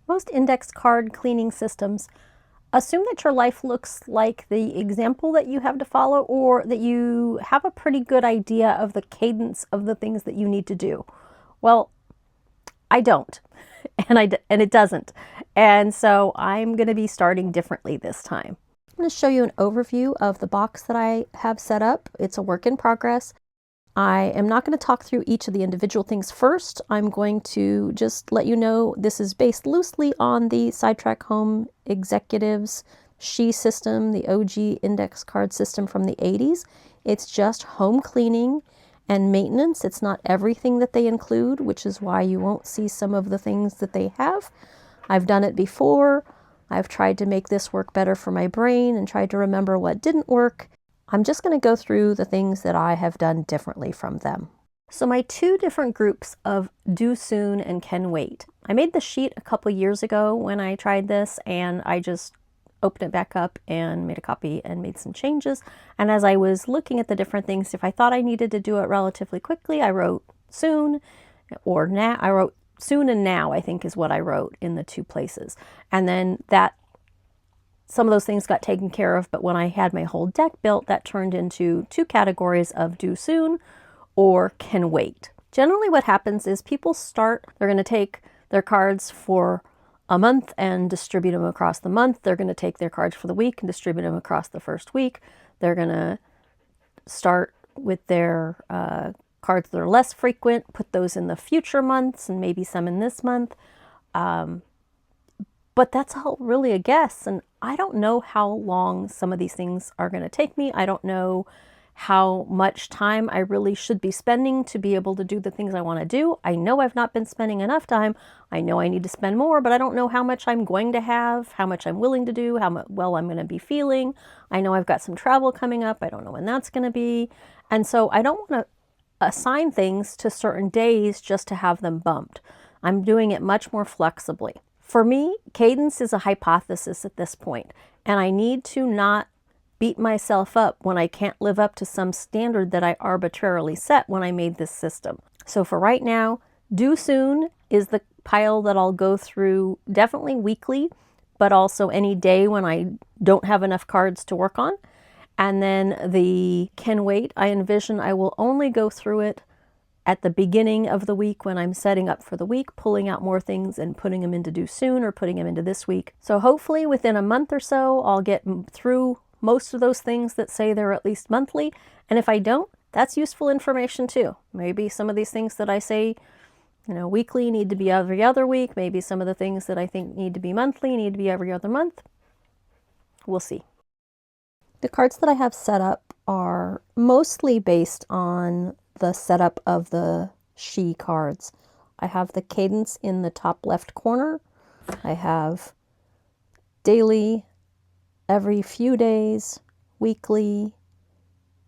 Most index card cleaning systems assume that your life looks like the example that you have to follow, or that you have a pretty good idea of the cadence of the things that you need to do. Well, I don't, and it doesn't. And so I'm going to be starting differently this time. I'm going to show you an overview of the box that I have set up. It's a work in progress. I am not going to talk through each of the individual things first. I'm going to just let you know this is based loosely on the Sidetracked Home Executives SHE system, the OG index card system from the 80s. It's just home cleaning and maintenance. It's not everything that they include, which is why you won't see some of the things that they have. I've done it before. I've tried to make this work better for my brain and tried to remember what didn't work. I'm just going to go through the things that I have done differently from them. So my two different groups of do soon and can wait. I made the sheet a couple years ago when I tried this, and I just opened it back up and made a copy and made some changes. And as I was looking at the different things, if I thought I needed to do it relatively quickly, I wrote soon or now. I wrote soon and now, I think is what I wrote in the two places. And then some of those things got taken care of, but when I had my whole deck built, that turned into two categories of do soon or can wait. Generally what happens is people they're going to take their cards for a month and distribute them across the month. They're going to take their cards for the week and distribute them across the first week. They're going to start with their cards that are less frequent, put those in the future months and maybe some in this month. But that's all really a guess, and I don't know how long some of these things are going to take me. I don't know how much time I really should be spending to be able to do the things I want to do. I know I've not been spending enough time. I know I need to spend more, but I don't know how much I'm going to have, how much I'm willing to do, how well I'm going to be feeling. I know I've got some travel coming up. I don't know when that's going to be. And so I don't want to assign things to certain days just to have them bumped. I'm doing it much more flexibly. For me, cadence is a hypothesis at this point, and I need to not beat myself up when I can't live up to some standard that I arbitrarily set when I made this system. So for right now, do soon is the pile that I'll go through definitely weekly, but also any day when I don't have enough cards to work on. And then the can wait, I envision I will only go through it at the beginning of the week when I'm setting up for the week, pulling out more things and putting them into do soon or putting them into this week. So hopefully within a month or so, I'll get through most of those things that say they're at least monthly. And if I don't, that's useful information too. Maybe some of these things that I say, weekly need to be every other week. Maybe some of the things that I think need to be monthly need to be every other month. We'll see. The cards that I have set up are mostly based on the setup of the SHE cards. I have the cadence in the top left corner. I have daily, every few days, weekly,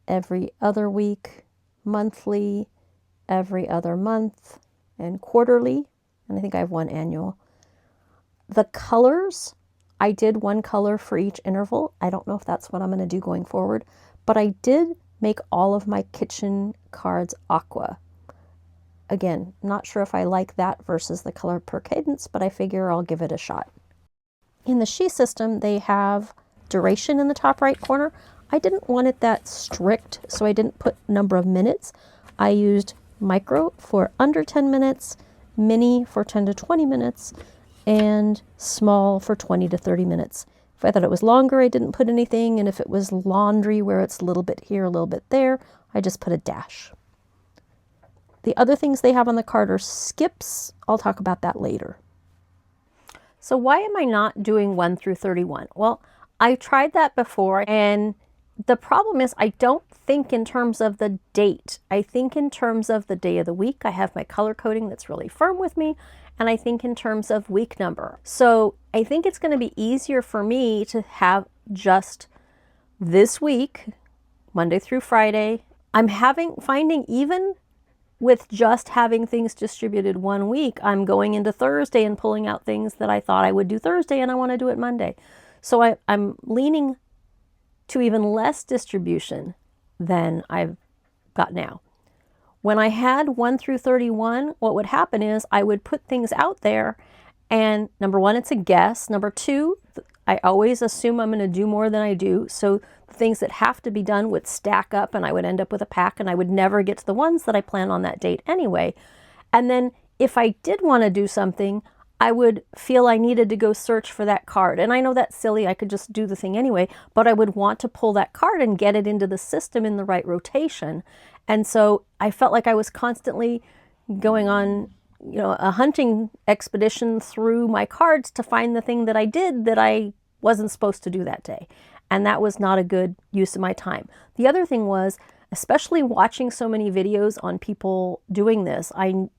every other week, monthly, every other month, and quarterly. And I think I have one annual. The colors, I did one color for each interval. I don't know if that's what I'm going to do going forward, but I did make all of my kitchen cards aqua. Again, not sure if I like that versus the color per cadence, but I figure I'll give it a shot. In the SHE system, they have duration in the top right corner. I didn't want it that strict, so I didn't put number of minutes. I used micro for under 10 minutes, mini for 10 to 20 minutes, and small for 20 to 30 minutes. If I thought it was longer, I didn't put anything, and if it was laundry where it's a little bit here, a little bit there, I just put a dash. The other things they have on the card are skips. I'll talk about that later. So why am I not doing 1 through 31? Well, I tried that before, and the problem is I don't think in terms of the date. I think in terms of the day of the week. I have my color coding that's really firm with me, and I think in terms of week number. So I think it's going to be easier for me to have just this week, Monday through Friday. I'm finding even with just having things distributed one week, I'm going into Thursday and pulling out things that I thought I would do Thursday and I want to do it Monday. So I'm leaning to even less distribution than I've got now. When I had 1 through 31, what would happen is I would put things out there And number one, it's a guess. Number two, I always assume I'm going to do more than I do. So the things that have to be done would stack up and I would end up with a pack and I would never get to the ones that I plan on that date anyway. And then if I did want to do something, I would feel I needed to go search for that card. And I know that's silly, I could just do the thing anyway, but I would want to pull that card and get it into the system in the right rotation. And so I felt like I was constantly going on, a hunting expedition through my cards to find the thing that I did that I wasn't supposed to do that day. And that was not a good use of my time. The other thing was, especially watching so many videos on people doing this,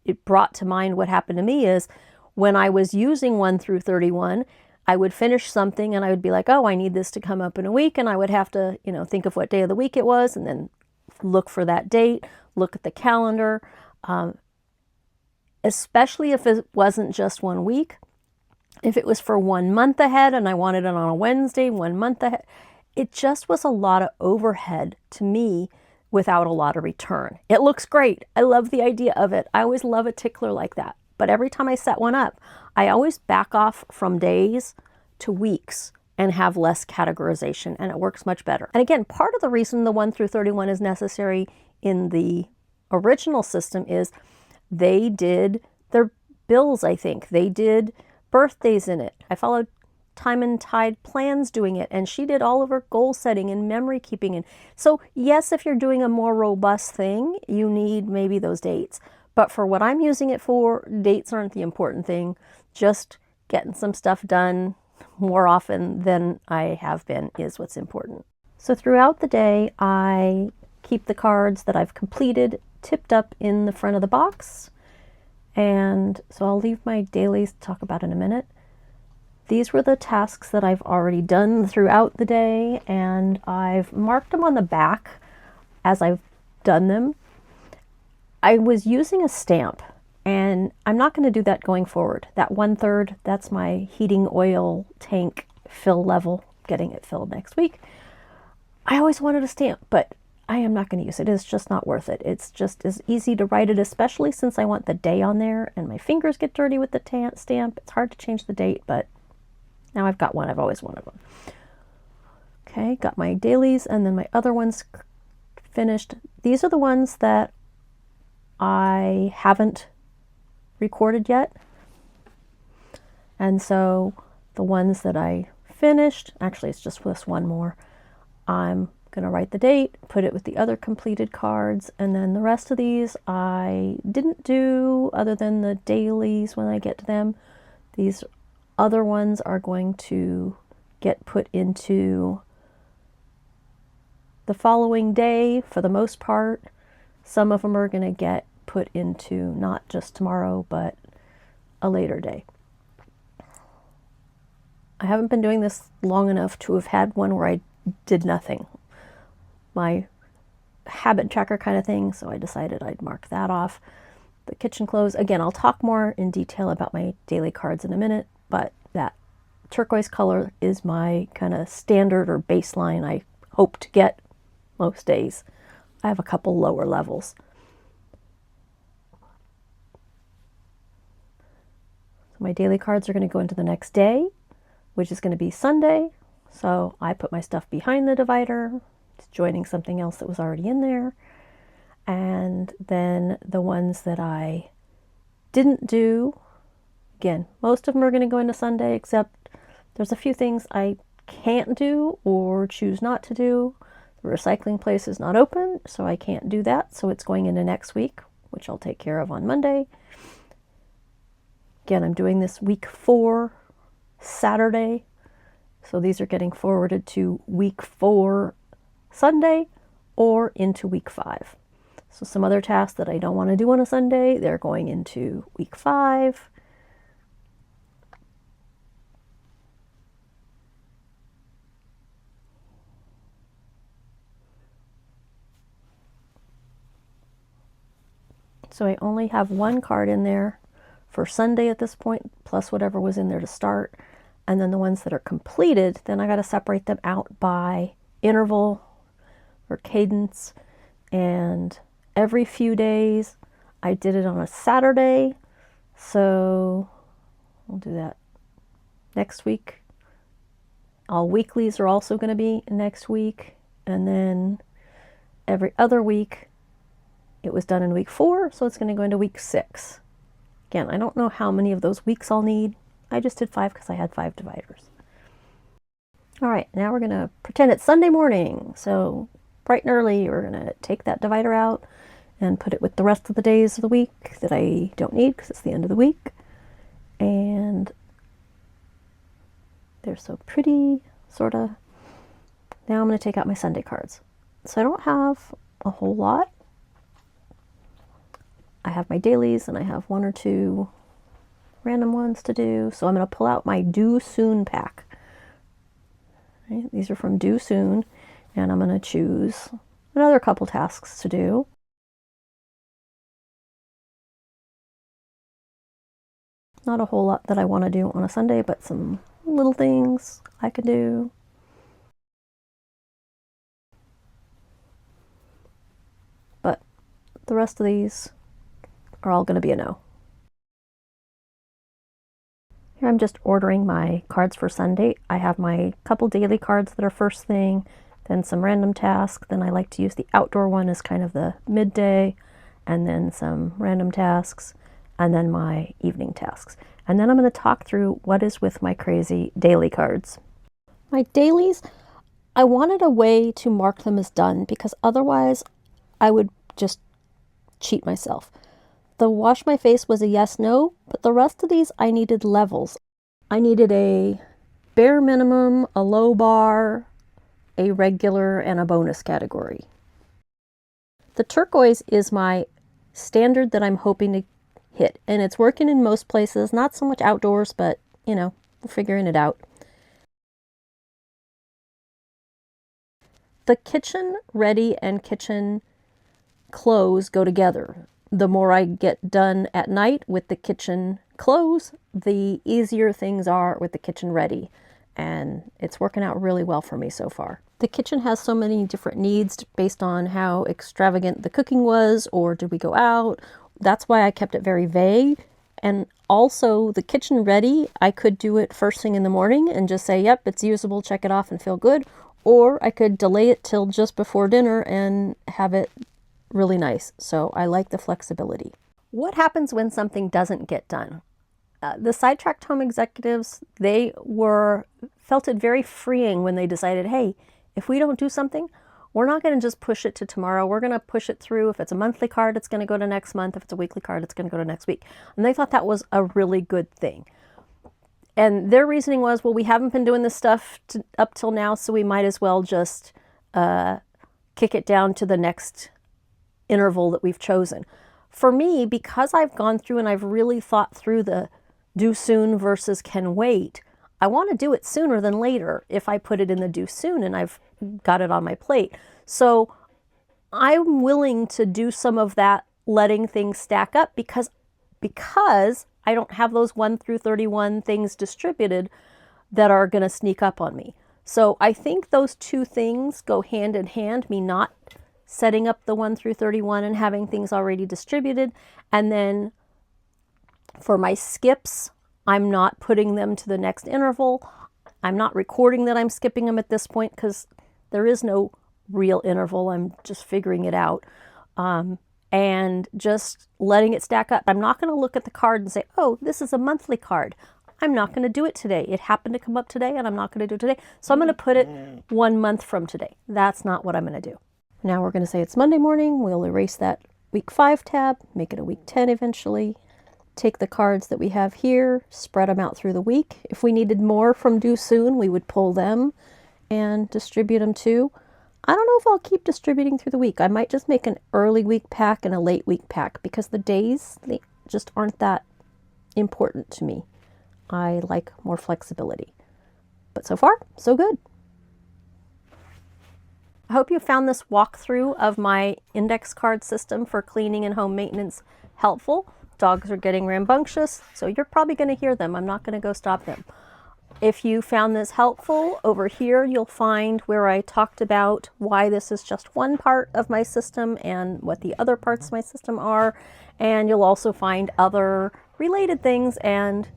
it brought to mind what happened to me is when I was using 1 through 31, I would finish something and I would be like, oh, I need this to come up in a week. And I would have to, think of what day of the week it was and then look for that date, look at the calendar, especially if it wasn't just 1 week. If it was for 1 month ahead and I wanted it on a Wednesday, 1 month ahead, it just was a lot of overhead to me without a lot of return. It looks great. I love the idea of it. I always love a tickler like that. But every time I set one up, I always back off from days to weeks and have less categorization, and it works much better. And again, part of the reason the 1 through 31 is necessary in the original system is they did their bills, I think. They did birthdays in it. I followed Time and Tide Plans doing it, and she did all of her goal setting and memory keeping. And so yes, if you're doing a more robust thing, you need maybe those dates. But for what I'm using it for, dates aren't the important thing. Just getting some stuff done more often than I have been is what's important. So throughout the day, I keep the cards that I've completed tipped up in the front of the box. And so I'll leave my dailies to talk about in a minute. These were the tasks that I've already done throughout the day, and I've marked them on the back as I've done them. I was using a stamp, and I'm not going to do that going forward. That 1/3, that's my heating oil tank fill level, getting it filled next week. I always wanted a stamp, but I am not going to use it. It's just not worth it. It's just as easy to write it, especially since I want the day on there, and my fingers get dirty with the stamp. It's hard to change the date, but now I've got one. I've always wanted one. Okay, got my dailies, and then my other ones finished. These are the ones that I haven't recorded yet. And so the ones that I finished, actually it's just this one more, I'm going to write the date, put it with the other completed cards, and then the rest of these I didn't do other than the dailies when I get to them. These other ones are going to get put into the following day for the most part. Some of them are going to get put into not just tomorrow, but a later day. I haven't been doing this long enough to have had one where I did nothing. My habit tracker kind of thing, so I decided I'd mark that off. The kitchen clothes, again, I'll talk more in detail about my daily cards in a minute, but that turquoise color is my kind of standard or baseline I hope to get most days. I have a couple lower levels. So my daily cards are going to go into the next day, which is going to be Sunday. So I put my stuff behind the divider, it's joining something else that was already in there. And then the ones that I didn't do, again, most of them are going to go into Sunday, except there's a few things I can't do or choose not to do. The recycling place is not open, so I can't do that. So it's going into next week, which I'll take care of on Monday. Again, I'm doing this week 4, Saturday. So these are getting forwarded to week 4, Sunday, or into week 5. So some other tasks that I don't want to do on a Sunday, they're going into week 5. So I only have one card in there for Sunday at this point, plus whatever was in there to start. And then the ones that are completed, then I got to separate them out by interval or cadence. And every few days, I did it on a Saturday. So we'll do that next week. All weeklies are also going to be next week. And then every other week, it was done in week 4, so it's going to go into week 6. Again, I don't know how many of those weeks I'll need. I just did 5 because I had 5 dividers. All right, now we're going to pretend it's Sunday morning. So bright and early, we're going to take that divider out and put it with the rest of the days of the week that I don't need because it's the end of the week. And they're so pretty, sort of. Now I'm going to take out my Sunday cards. So I don't have a whole lot. I have my dailies and I have 1 or 2 random ones to do. So I'm going to pull out my Due Soon pack. Right? These are from Due Soon, and I'm going to choose another couple tasks to do. Not a whole lot that I want to do on a Sunday, but some little things I could do. But the rest of these are all going to be a no. Here I'm just ordering my cards for Sunday. I have my couple daily cards that are first thing, then some random tasks. Then I like to use the outdoor one as kind of the midday, and then some random tasks, and then my evening tasks. And then I'm going to talk through what is with my crazy daily cards. My dailies, I wanted a way to mark them as done because otherwise I would just cheat myself. The wash my face was a yes, no, but the rest of these I needed levels. I needed a bare minimum, a low bar, a regular, and a bonus category. The turquoise is my standard that I'm hoping to hit, and it's working in most places, not so much outdoors, but you know, we're figuring it out. The kitchen ready and kitchen close go together. The more I get done at night with the kitchen close, the easier things are with the kitchen ready. And it's working out really well for me so far. The kitchen has so many different needs based on how extravagant the cooking was, or did we go out? That's why I kept it very vague. And also the kitchen ready, I could do it first thing in the morning and just say, yep, it's usable, check it off and feel good. Or I could delay it till just before dinner and have it really nice. So I like the flexibility. What happens when something doesn't get done? The Sidetracked Home Executives, they felt it very freeing when they decided, hey, if we don't do something, we're not going to just push it to tomorrow. We're going to push it through. If it's a monthly card, it's going to go to next month. If it's a weekly card, it's going to go to next week. And they thought that was a really good thing. And their reasoning was, well, we haven't been doing this stuff up till now, so we might as well just kick it down to the next interval that we've chosen. For me, because I've gone through and I've really thought through the do soon versus can wait, I want to do it sooner than later if I put it in the do soon and I've got it on my plate. So I'm willing to do some of that letting things stack up because I don't have those 1 through 31 things distributed that are going to sneak up on me. So I think those two things go hand in hand, me not setting up the 1 through 31 and having things already distributed. And then for my skips, I'm not putting them to the next interval. I'm not recording that I'm skipping them at this point because there is no real interval. I'm just figuring it out. And just letting it stack up. I'm not going to look at the card and say, oh, this is a monthly card. I'm not going to do it today. It happened to come up today and I'm not going to do it today. So I'm going to put it 1 month from today. That's not what I'm going to do. Now we're going to say it's Monday morning. We'll erase that week 5 tab, make it a week 10 eventually. Take the cards that we have here, spread them out through the week. If we needed more from due soon, we would pull them and distribute them too. I don't know if I'll keep distributing through the week. I might just make an early week pack and a late week pack because the days, they just aren't that important to me. I like more flexibility. But so far, so good. I hope you found this walkthrough of my index card system for cleaning and home maintenance helpful. Dogs are getting rambunctious, so you're probably going to hear them. I'm not going to go stop them. If you found this helpful, over here you'll find where I talked about why this is just one part of my system and what the other parts of my system are. And you'll also find other related things and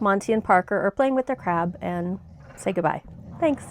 Monty and Parker are playing with their crab and say goodbye. Thanks.